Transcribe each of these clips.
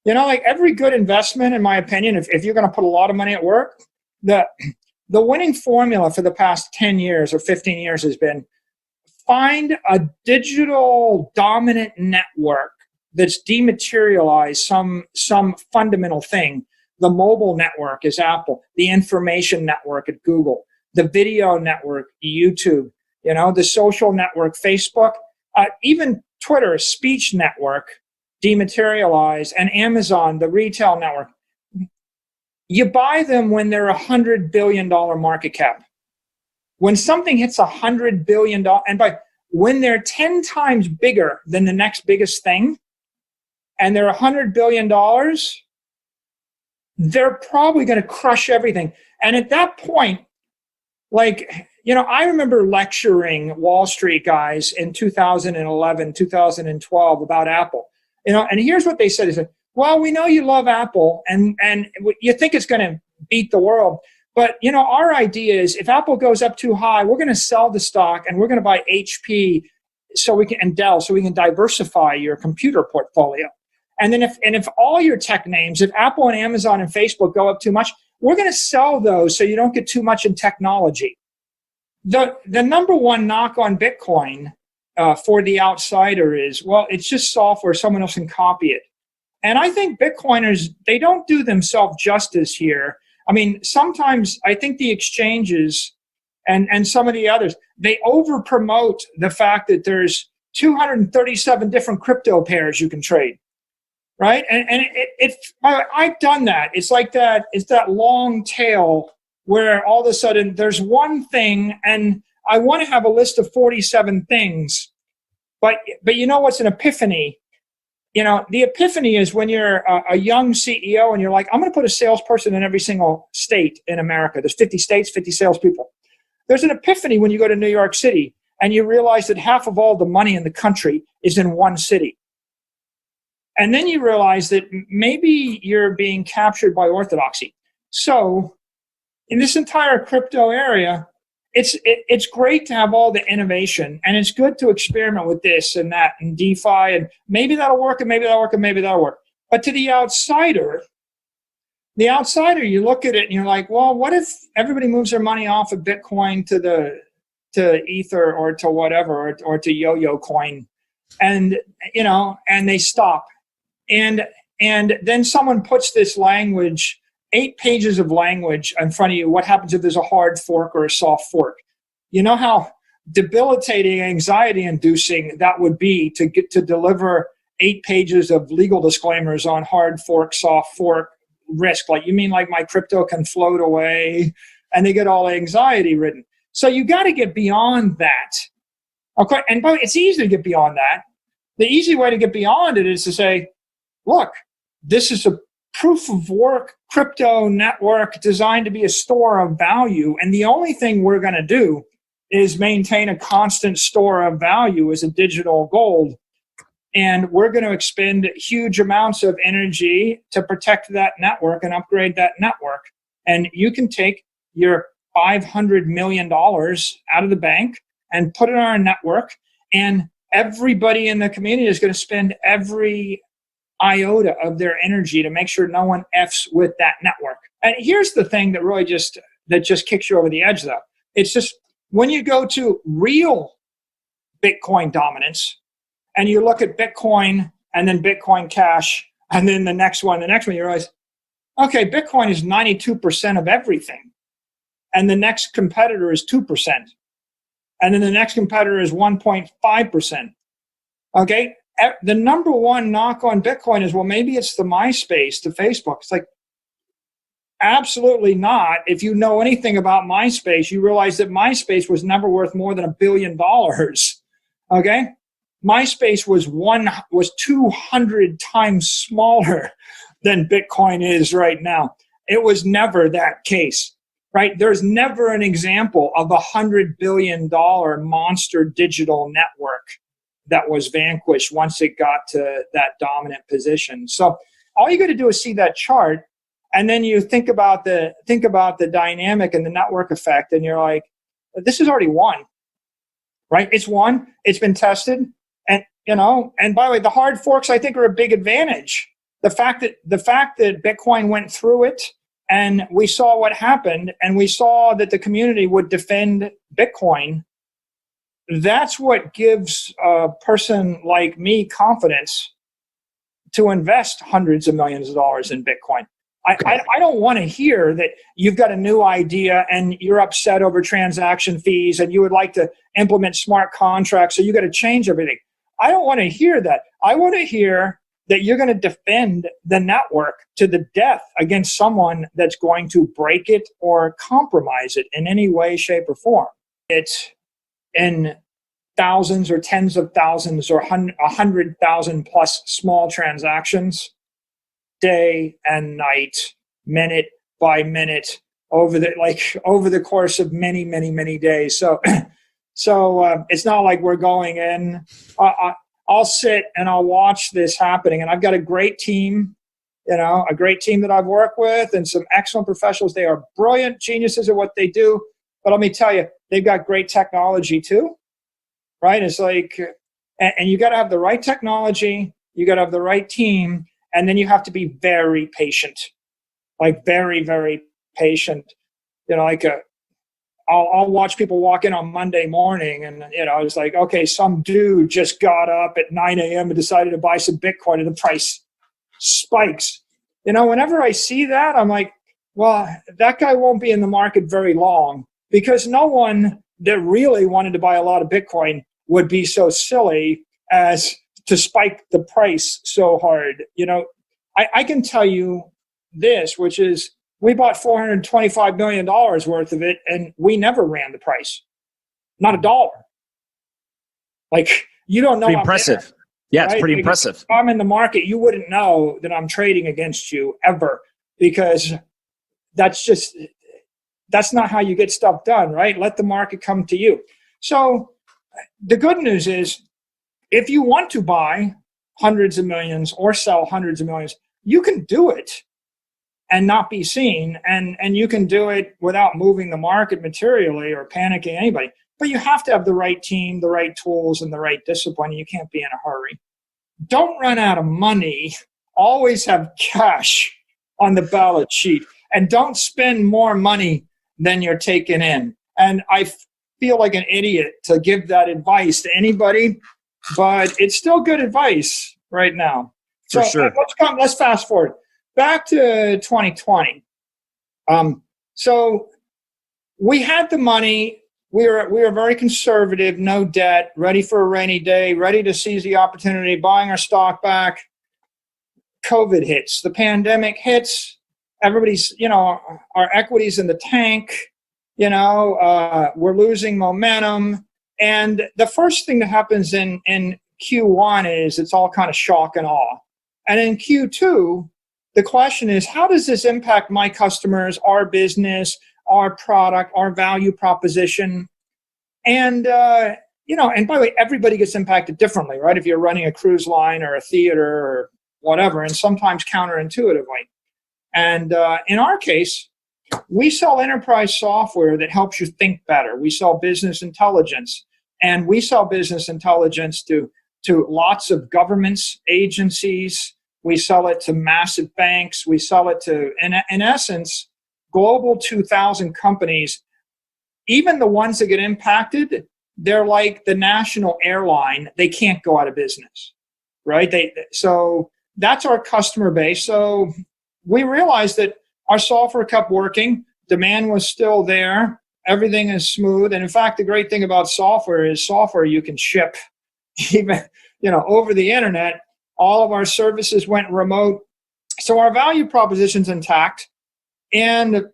Like every good investment, in my opinion, if you're going to put a lot of money at work, the winning formula for the past 10 years or 15 years has been find a digital dominant network that's dematerialized some fundamental thing. The mobile network is Apple, the information network at Google, the video network, YouTube, the social network, Facebook, even Twitter, speech network, dematerialized, and Amazon, the retail network. You buy them when they're $100 billion market cap. When something hits $100 billion, and when they're 10 times bigger than the next biggest thing, and they're $100 billion, they're probably going to crush everything. And at that point, I remember lecturing Wall Street guys in 2011, 2012 about Apple. And here's what they said. They said, well, we know you love Apple and you think it's going to beat the world. But, our idea is if Apple goes up too high, we're going to sell the stock and we're going to buy HP and Dell so we can diversify your computer portfolio. And then if all your tech names, if Apple and Amazon and Facebook go up too much, we're going to sell those so you don't get too much in technology. The number one knock on Bitcoin for the outsider is, well, it's just software. Someone else can copy it. And I think Bitcoiners, they don't do themselves justice here. I mean, sometimes I think the exchanges and some of the others, they over promote the fact that there's 237 different crypto pairs you can trade, right? And I've done that. It's like that. It's that long tail where all of a sudden there's one thing, and I want to have a list of 47 things. But what's an epiphany? The epiphany is when you're a young CEO and you're like, I'm going to put a salesperson in every single state in America. There's 50 states, 50 salespeople. There's an epiphany when you go to New York City and you realize that half of all the money in the country is in one city. And then you realize that maybe you're being captured by orthodoxy. So in this entire crypto area, it's great to have all the innovation, and it's good to experiment with this and that and DeFi, and maybe that'll work, and maybe that'll work, and maybe that'll work. But to the outsider, you look at it and you're like, well, what if everybody moves their money off of Bitcoin to Ether or to whatever or to Yo-Yo Coin, and they stop, and then someone puts this language. 8 pages of language in front of you. What happens if there's a hard fork or a soft fork? You know how debilitating, anxiety-inducing that would be to get to deliver 8 pages of legal disclaimers on hard fork, soft fork risk. Like, you mean like my crypto can float away? And they get all anxiety ridden. So you got to get beyond that. Okay, and it's easy to get beyond that. The easy way to get beyond it is to say, look, this is a proof of work crypto network designed to be a store of value. And the only thing we're going to do is maintain a constant store of value as a digital gold. And we're going to expend huge amounts of energy to protect that network and upgrade that network. And you can take your $500 million out of the bank and put it on our network. And everybody in the community is going to spend every iota of their energy to make sure no one F's with that network. And here's the thing that really just kicks you over the edge, though. It's just when you go to real Bitcoin dominance and you look at Bitcoin and then Bitcoin Cash and then the next one, you realize, okay, Bitcoin is 92% of everything. And the next competitor is 2%. And then the next competitor is 1.5%. Okay? The number one knock on Bitcoin is, well, maybe it's the MySpace, the Facebook. It's like, absolutely not. If you know anything about MySpace, you realize that MySpace was never worth more than $1 billion. Okay? MySpace was 200 times smaller than Bitcoin is right now. It was never that case, right? There's never an example of $100 billion monster digital network that was vanquished once it got to that dominant position. So all you got to do is see that chart, and then you think about the dynamic and the network effect, and you're like, this is already won, right? It's won. It's been tested, and by the way, the hard forks I think are a big advantage. the fact that Bitcoin went through it, and we saw what happened, and we saw that the community would defend Bitcoin, that's what gives a person like me confidence to invest hundreds of millions of dollars in Bitcoin. I don't want to hear that you've got a new idea and you're upset over transaction fees and you would like to implement smart contracts, so you got to change everything. I don't want to hear that. I want to hear that you're going to defend the network to the death against someone that's going to break it or compromise it in any way, shape, or form. It's in thousands or tens of thousands or 100,000 plus small transactions, day and night, minute by minute, over the course of many, many, many days. So it's not like we're going in. I'll sit and I'll watch this happening, and I've got a great team, a great team that I've worked with, and some excellent professionals. They are brilliant geniuses at what they do, but let me tell you, they've got great technology too, right? It's like, and you got to have the right technology, you got to have the right team, and then you have to be very patient, like very, very patient. I'll watch people walk in on Monday morning, and it's like, okay, some dude just got up at 9 a.m. and decided to buy some Bitcoin, and the price spikes. Whenever I see that, I'm like, well, that guy won't be in the market very long, because no one that really wanted to buy a lot of Bitcoin would be so silly as to spike the price so hard. I can tell you this, which is, we bought $425 million worth of it, and we never ran the price. Not a dollar. Like, you don't know. Pretty impressive. Yeah, it's pretty impressive. If I'm in the market, you wouldn't know that I'm trading against you ever, because that's not how you get stuff done, right? Let the market come to you. So the good news is, if you want to buy hundreds of millions or sell hundreds of millions, you can do it and not be seen, and you can do it without moving the market materially or panicking anybody. But you have to have the right team, the right tools, and the right discipline. You can't be in a hurry. Don't run out of money. Always have cash on the balance sheet, and don't spend more money than you're taking in. And I feel like an idiot to give that advice to anybody, but it's still good advice right now. For sure. Let's fast forward back to 2020. So we had the money. We were very conservative, no debt, ready for a rainy day, ready to seize the opportunity, buying our stock back. COVID hits, the pandemic hits. Everybody's, our equity's in the tank. We're losing momentum. And the first thing that happens in Q1 is it's all kind of shock and awe. And in Q2, the question is, how does this impact my customers, our business, our product, our value proposition? And, and by the way, everybody gets impacted differently, right? If you're running a cruise line or a theater or whatever, and sometimes counterintuitively. And in our case, we sell enterprise software that helps you think better. We sell business intelligence, and we sell business intelligence to lots of governments, agencies. We sell it to massive banks. We sell it to, in essence, global 2,000 companies. Even the ones that get impacted, they're like the national airline. They can't go out of business, right? So that's our customer base. So we realized that our software kept working. Demand was still there. Everything is smooth. And in fact, the great thing about software is software you can ship even, over the internet. All of our services went remote. So our value proposition's intact. And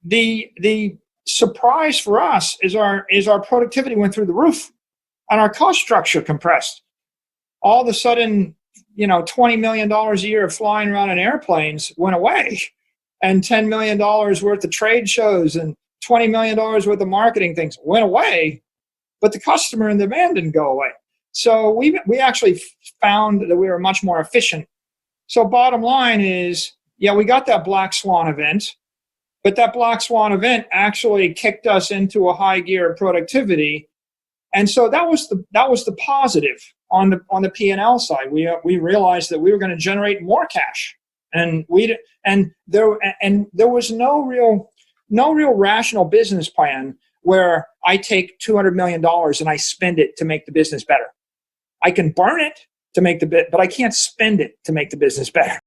the surprise for us is our productivity went through the roof, and our cost structure compressed. All of a sudden, $20 million a year of flying around in airplanes went away, and $10 million worth of trade shows and $20 million worth of marketing things went away, but the customer and demand didn't go away. So we actually found that we were much more efficient. So bottom line is, we got that black swan event, but that black swan event actually kicked us into a high gear of productivity. And so that was the positive on the P&L side. We realized that we were going to generate more cash, and there was no real rational business plan where I take $200 million and I spend it to make the business better. I can burn it to make but I can't spend it to make the business better.